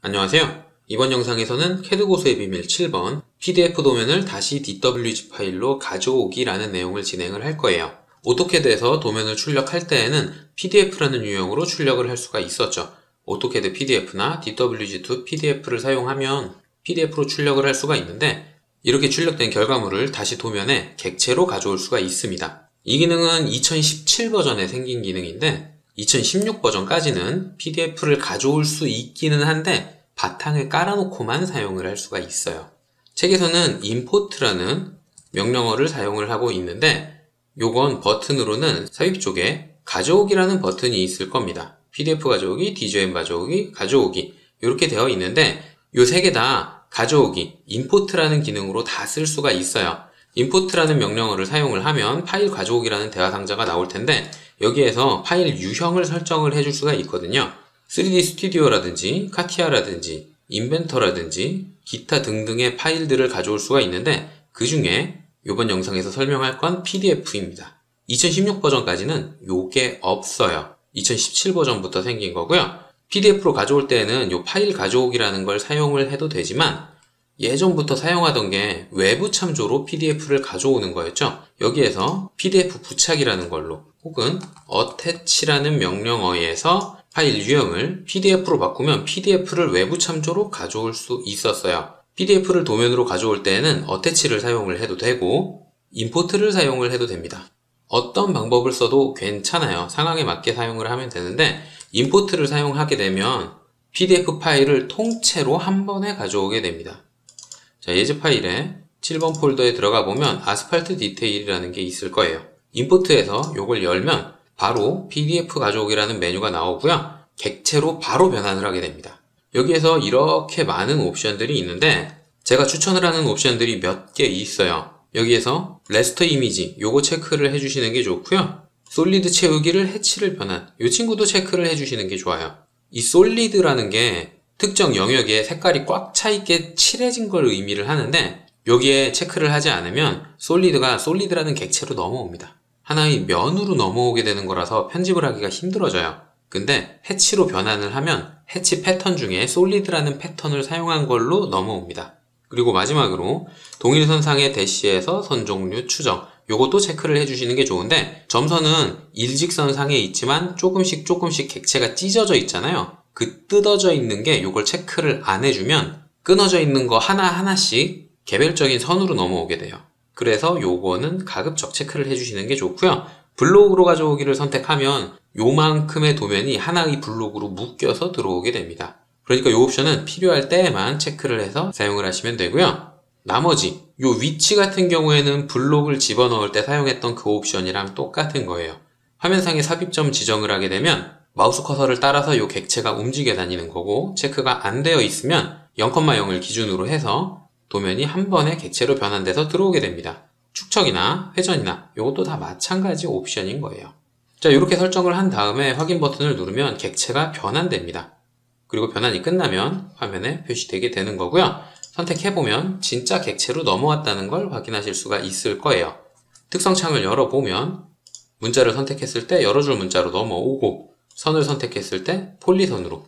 안녕하세요. 이번 영상에서는 CAD 고수의 비밀 7번 PDF 도면을 다시 DWG 파일로 가져오기라는 내용을 진행을 할 거예요. 오토캐드에서 도면을 출력할 때에는 PDF라는 유형으로 출력을 할 수가 있었죠. 오토캐드 PDF나 DWG2 PDF를 사용하면 PDF로 출력을 할 수가 있는데 이렇게 출력된 결과물을 다시 도면에 객체로 가져올 수가 있습니다. 이 기능은 2017 버전에 생긴 기능인데 2016 버전까지는 PDF를 가져올 수 있기는 한데 바탕을 깔아놓고만 사용을 할 수가 있어요. 책에서는 import라는 명령어를 사용을 하고 있는데 요건 버튼으로는 삽입 쪽에 가져오기라는 버튼이 있을 겁니다. PDF 가져오기, DGM 가져오기, 가져오기 이렇게 되어 있는데 요 세 개 다 가져오기, import라는 기능으로 다 쓸 수가 있어요. import라는 명령어를 사용을 하면 파일 가져오기라는 대화 상자가 나올 텐데 여기에서 파일 유형을 설정을 해줄 수가 있거든요. 3D 스튜디오라든지 카티아라든지 인벤터라든지 기타 등등의 파일들을 가져올 수가 있는데 그 중에 이번 영상에서 설명할 건 PDF입니다. 2016 버전까지는 요게 없어요. 2017 버전부터 생긴 거고요. PDF로 가져올 때에는 요 파일 가져오기라는 걸 사용을 해도 되지만 예전부터 사용하던 게 외부 참조로 PDF를 가져오는 거였죠. 여기에서 PDF 부착이라는 걸로 혹은 attach라는 명령어에서 파일 유형을 PDF로 바꾸면 PDF를 외부 참조로 가져올 수 있었어요. PDF를 도면으로 가져올 때에는 attach를 사용을 해도 되고 import를 사용을 해도 됩니다. 어떤 방법을 써도 괜찮아요. 상황에 맞게 사용을 하면 되는데 import를 사용하게 되면 PDF 파일을 통째로 한 번에 가져오게 됩니다. 자, 예제 파일에 7번 폴더에 들어가 보면 아스팔트 디테일이라는 게 있을 거예요. 임포트에서 이걸 열면 바로 PDF 가져오기라는 메뉴가 나오고요. 객체로 바로 변환을 하게 됩니다. 여기에서 이렇게 많은 옵션들이 있는데 제가 추천을 하는 옵션들이 몇 개 있어요. 여기에서 레스터 이미지 요거 체크를 해주시는 게 좋고요. 솔리드 채우기를 해치를 변환 이 친구도 체크를 해주시는 게 좋아요. 이 솔리드라는 게 특정 영역에 색깔이 꽉 차있게 칠해진 걸 의미를 하는데 여기에 체크를 하지 않으면 솔리드가 솔리드라는 객체로 넘어옵니다. 하나의 면으로 넘어오게 되는 거라서 편집을 하기가 힘들어져요. 근데 해치로 변환을 하면 해치 패턴 중에 솔리드라는 패턴을 사용한 걸로 넘어옵니다. 그리고 마지막으로 동일선상의 대시에서 선 종류 추정 요것도 체크를 해주시는 게 좋은데 점선은 일직선상에 있지만 조금씩 객체가 찢어져 있잖아요. 그 뜯어져 있는 게 요걸 체크를 안 해주면 끊어져 있는 거 하나하나씩 개별적인 선으로 넘어오게 돼요. 그래서 요거는 가급적 체크를 해주시는 게 좋고요. 블록으로 가져오기를 선택하면 요만큼의 도면이 하나의 블록으로 묶여서 들어오게 됩니다. 그러니까 요 옵션은 필요할 때에만 체크를 해서 사용을 하시면 되고요. 나머지 요 위치 같은 경우에는 블록을 집어넣을 때 사용했던 그 옵션이랑 똑같은 거예요. 화면상에 삽입점 지정을 하게 되면 마우스 커서를 따라서 요 객체가 움직여 다니는 거고 체크가 안 되어 있으면 0,0을 기준으로 해서 도면이 한 번에 객체로 변환돼서 들어오게 됩니다. 축척이나 회전이나 요것도 다 마찬가지 옵션인 거예요. 자, 이렇게 설정을 한 다음에 확인 버튼을 누르면 객체가 변환됩니다. 그리고 변환이 끝나면 화면에 표시되게 되는 거고요. 선택해보면 진짜 객체로 넘어왔다는 걸 확인하실 수가 있을 거예요. 특성창을 열어보면 문자를 선택했을 때 여러 줄 문자로 넘어오고 선을 선택했을 때 폴리선으로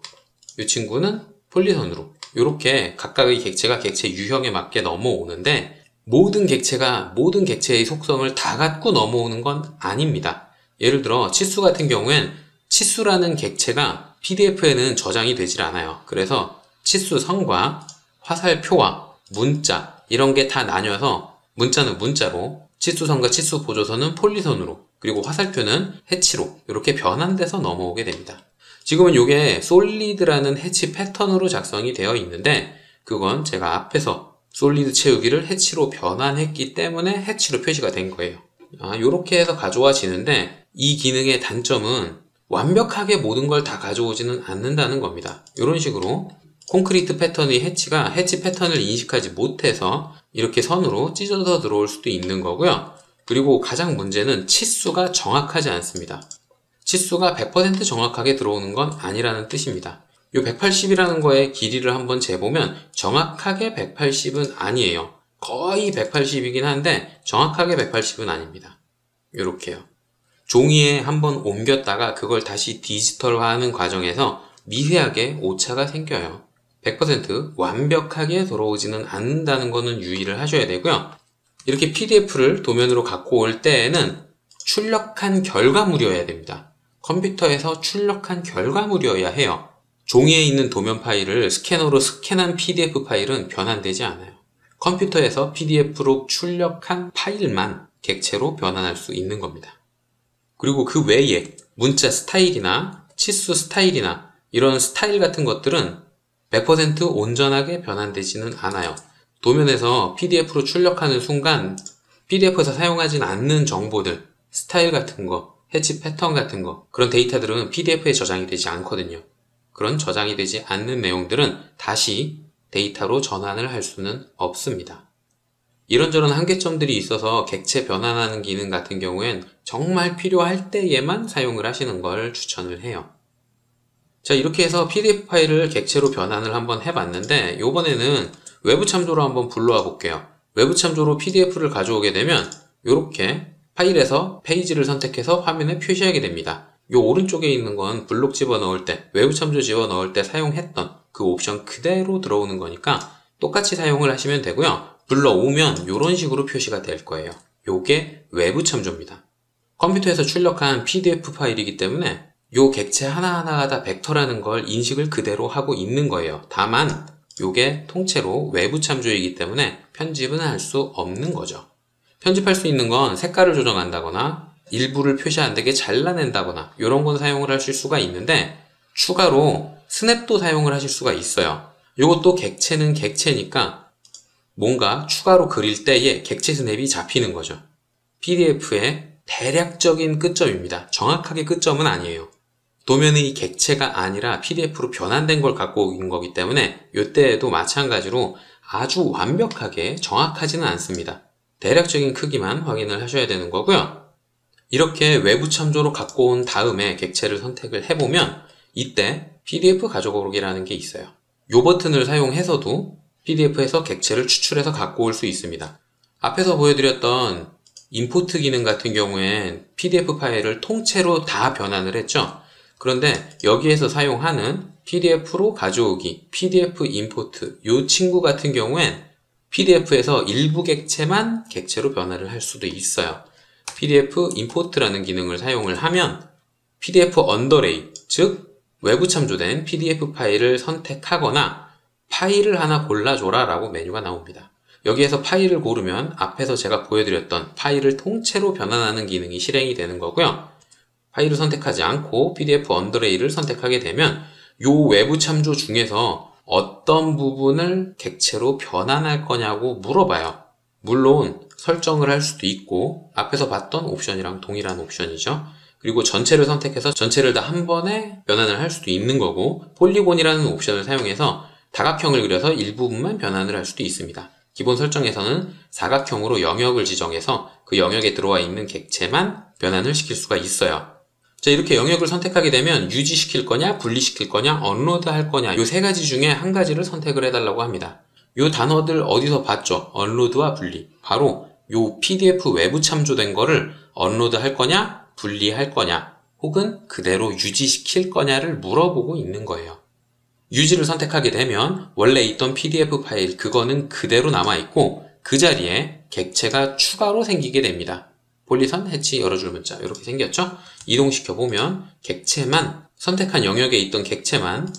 이 친구는 폴리선으로 이렇게 각각의 객체가 객체 유형에 맞게 넘어오는데 모든 객체가 모든 객체의 속성을 다 갖고 넘어오는 건 아닙니다. 예를 들어 치수 같은 경우엔 치수라는 객체가 PDF에는 저장이 되질 않아요. 그래서 치수선과 화살표와 문자 이런 게 다 나뉘어서 문자는 문자로 치수선과 치수보조선은 폴리선으로 그리고 화살표는 해치로 이렇게 변환돼서 넘어오게 됩니다. 지금은 이게 솔리드라는 해치 패턴으로 작성이 되어 있는데 그건 제가 앞에서 솔리드 채우기를 해치로 변환했기 때문에 해치로 표시가 된 거예요. 이렇게 해서 가져와지는데 이 기능의 단점은 완벽하게 모든 걸 다 가져오지는 않는다는 겁니다. 이런 식으로 콘크리트 패턴의 해치가 해치 패턴을 인식하지 못해서 이렇게 선으로 찢어져 들어올 수도 있는 거고요. 그리고 가장 문제는 치수가 정확하지 않습니다. 치수가 100% 정확하게 들어오는 건 아니라는 뜻입니다. 이 180이라는 거의 길이를 한번 재보면 정확하게 180은 아니에요. 거의 180이긴 한데 정확하게 180은 아닙니다. 이렇게요. 종이에 한번 옮겼다가 그걸 다시 디지털화하는 과정에서 미세하게 오차가 생겨요. 100% 완벽하게 돌아오지는 않는다는 거는 유의를 하셔야 되고요. 이렇게 PDF를 도면으로 갖고 올 때에는 출력한 결과물이어야 됩니다. 컴퓨터에서 출력한 결과물이어야 해요. 종이에 있는 도면 파일을 스캐너로 스캔한 PDF 파일은 변환되지 않아요. 컴퓨터에서 PDF로 출력한 파일만 객체로 변환할 수 있는 겁니다. 그리고 그 외에 문자 스타일이나 치수 스타일이나 이런 스타일 같은 것들은 100% 온전하게 변환되지는 않아요. 도면에서 PDF로 출력하는 순간 PDF에서 사용하진 않는 정보들, 스타일 같은 거, 해치 패턴 같은 거, 그런 데이터들은 PDF에 저장이 되지 않거든요. 그런 저장이 되지 않는 내용들은 다시 데이터로 전환을 할 수는 없습니다. 이런저런 한계점들이 있어서 객체 변환하는 기능 같은 경우엔 정말 필요할 때에만 사용을 하시는 걸 추천을 해요. 자, 이렇게 해서 PDF 파일을 객체로 변환을 한번 해봤는데 이번에는 외부 참조로 한번 불러와 볼게요. 외부 참조로 PDF를 가져오게 되면 이렇게 파일에서 페이지를 선택해서 화면에 표시하게 됩니다. 이 오른쪽에 있는 건 블록 집어넣을 때, 외부 참조 집어넣을 때 사용했던 그 옵션 그대로 들어오는 거니까 똑같이 사용을 하시면 되고요. 불러오면 이런 식으로 표시가 될 거예요. 요게 외부 참조입니다. 컴퓨터에서 출력한 PDF 파일이기 때문에 요 객체 하나하나가 다 벡터라는 걸 인식을 그대로 하고 있는 거예요. 다만 요게 통째로 외부 참조이기 때문에 편집은 할 수 없는 거죠. 편집할 수 있는 건 색깔을 조정한다거나 일부를 표시 안 되게 잘라낸다거나 이런 건 사용을 하실 수가 있는데 추가로 스냅도 사용을 하실 수가 있어요. 요것도 객체는 객체니까 뭔가 추가로 그릴 때에 객체 스냅이 잡히는 거죠. PDF의 대략적인 끝점입니다. 정확하게 끝점은 아니에요. 도면의 객체가 아니라 PDF로 변환된 걸 갖고 온 거기 때문에 이때에도 마찬가지로 아주 완벽하게 정확하지는 않습니다. 대략적인 크기만 확인을 하셔야 되는 거고요. 이렇게 외부 참조로 갖고 온 다음에 객체를 선택을 해보면 이때 PDF 가져오기라는 게 있어요. 이 버튼을 사용해서도 PDF에서 객체를 추출해서 갖고 올 수 있습니다. 앞에서 보여드렸던 임포트 기능 같은 경우엔 PDF 파일을 통째로 다 변환을 했죠. 그런데 여기에서 사용하는 PDF로 가져오기, PDF 임포트 이 친구 같은 경우엔 PDF에서 일부 객체만 객체로 변화를 할 수도 있어요. PDF 임포트라는 기능을 사용을 하면 PDF 언더레이, 즉 외부 참조된 PDF 파일을 선택하거나 파일을 하나 골라줘라 라고 메뉴가 나옵니다. 여기에서 파일을 고르면 앞에서 제가 보여드렸던 파일을 통째로 변환하는 기능이 실행이 되는 거고요. 파일을 선택하지 않고 PDF 언더레이를 선택하게 되면 이 외부 참조 중에서 어떤 부분을 객체로 변환할 거냐고 물어봐요. 물론 설정을 할 수도 있고 앞에서 봤던 옵션이랑 동일한 옵션이죠. 그리고 전체를 선택해서 전체를 다 한 번에 변환을 할 수도 있는 거고 폴리곤이라는 옵션을 사용해서 다각형을 그려서 일부분만 변환을 할 수도 있습니다. 기본 설정에서는 사각형으로 영역을 지정해서 그 영역에 들어와 있는 객체만 변환을 시킬 수가 있어요. 자, 이렇게 영역을 선택하게 되면 유지시킬 거냐, 분리시킬 거냐, 언로드 할 거냐 이 세 가지 중에 한 가지를 선택을 해달라고 합니다. 이 단어들 어디서 봤죠? 언로드와 분리. 바로 이 PDF 외부 참조된 거를 언로드 할 거냐, 분리할 거냐, 혹은 그대로 유지시킬 거냐를 물어보고 있는 거예요. 유지를 선택하게 되면 원래 있던 PDF 파일 그거는 그대로 남아있고 그 자리에 객체가 추가로 생기게 됩니다. 폴리선, 해치, 여러 줄 문자 이렇게 생겼죠? 이동시켜보면 객체만 선택한 영역에 있던 객체만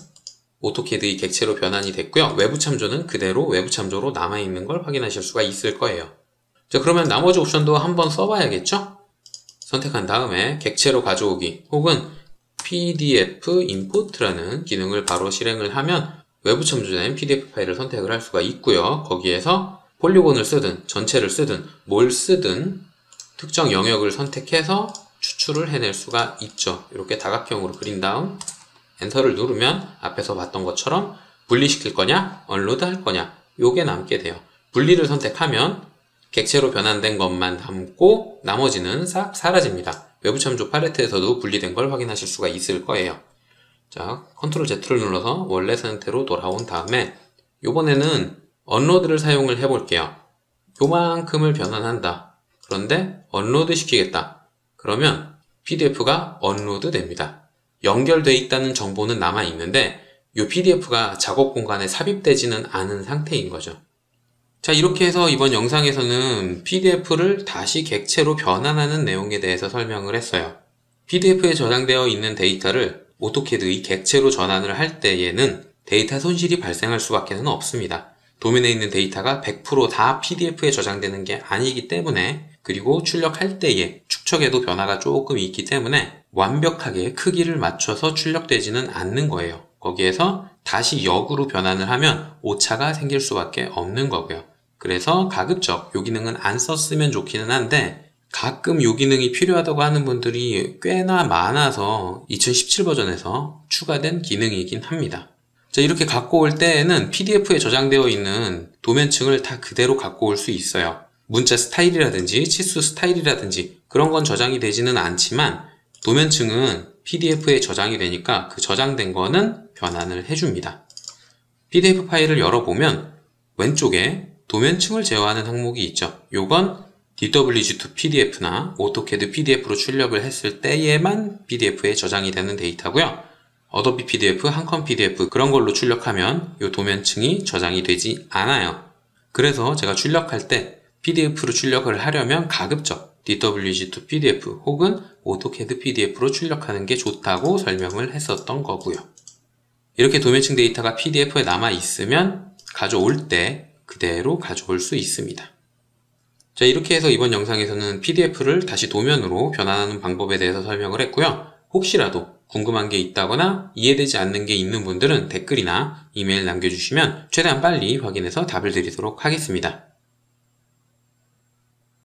오토캐드의 객체로 변환이 됐고요. 외부 참조는 그대로 외부 참조로 남아있는 걸 확인하실 수가 있을 거예요. 자, 그러면 나머지 옵션도 한번 써봐야겠죠? 선택한 다음에 객체로 가져오기 혹은 PDF 임포트라는 기능을 바로 실행을 하면 외부 참조된 PDF 파일을 선택을 할 수가 있고요. 거기에서 폴리곤을 쓰든 전체를 쓰든 뭘 쓰든 특정 영역을 선택해서 추출을 해낼 수가 있죠. 이렇게 다각형으로 그린 다음 엔터를 누르면 앞에서 봤던 것처럼 분리시킬 거냐, 언로드 할 거냐 요게 남게 돼요. 분리를 선택하면 객체로 변환된 것만 남고 나머지는 싹 사라집니다. 외부 참조 팔레트에서도 분리된 걸 확인하실 수가 있을 거예요. 자, 컨트롤 Z를 눌러서 원래 상태로 돌아온 다음에 이번에는 언로드를 사용을 해볼게요. 요만큼을 변환한다. 그런데 언로드 시키겠다. 그러면 PDF가 언로드 됩니다. 연결되어 있다는 정보는 남아있는데 이 PDF가 작업 공간에 삽입되지는 않은 상태인 거죠. 자, 이렇게 해서 이번 영상에서는 PDF를 다시 객체로 변환하는 내용에 대해서 설명을 했어요. PDF에 저장되어 있는 데이터를 오토캐드의 객체로 전환을 할 때에는 데이터 손실이 발생할 수밖에 없습니다. 도면에 있는 데이터가 100% 다 PDF에 저장되는 게 아니기 때문에, 그리고 출력할 때의 축척에도 변화가 조금 있기 때문에 완벽하게 크기를 맞춰서 출력되지는 않는 거예요. 거기에서 다시 역으로 변환을 하면 오차가 생길 수밖에 없는 거고요. 그래서 가급적 이 기능은 안 썼으면 좋기는 한데, 가끔 이 기능이 필요하다고 하는 분들이 꽤나 많아서 2017 버전에서 추가된 기능이긴 합니다. 자, 이렇게 갖고 올 때에는 PDF에 저장되어 있는 도면층을 다 그대로 갖고 올 수 있어요. 문자 스타일이라든지 치수 스타일이라든지 그런 건 저장이 되지는 않지만, 도면층은 PDF에 저장이 되니까 그 저장된 거는 변환을 해줍니다. PDF 파일을 열어보면 왼쪽에 도면층을 제어하는 항목이 있죠. 요건 DWG2 PDF나 오토캐드 PDF로 출력을 했을 때에만 PDF에 저장이 되는 데이터고요. 어도비 PDF, 한컴 PDF 그런 걸로 출력하면 이 도면층이 저장이 되지 않아요. 그래서 제가 출력할 때 PDF로 출력을 하려면 가급적 DWG2 PDF 혹은 오토캐드 PDF로 출력하는 게 좋다고 설명을 했었던 거고요. 이렇게 도면층 데이터가 PDF에 남아 있으면 가져올 때 그대로 가져올 수 있습니다. 자, 이렇게 해서 이번 영상에서는 PDF를 다시 도면으로 변환하는 방법에 대해서 설명을 했고요. 혹시라도 궁금한 게 있다거나 이해되지 않는 게 있는 분들은 댓글이나 이메일 남겨주시면 최대한 빨리 확인해서 답을 드리도록 하겠습니다.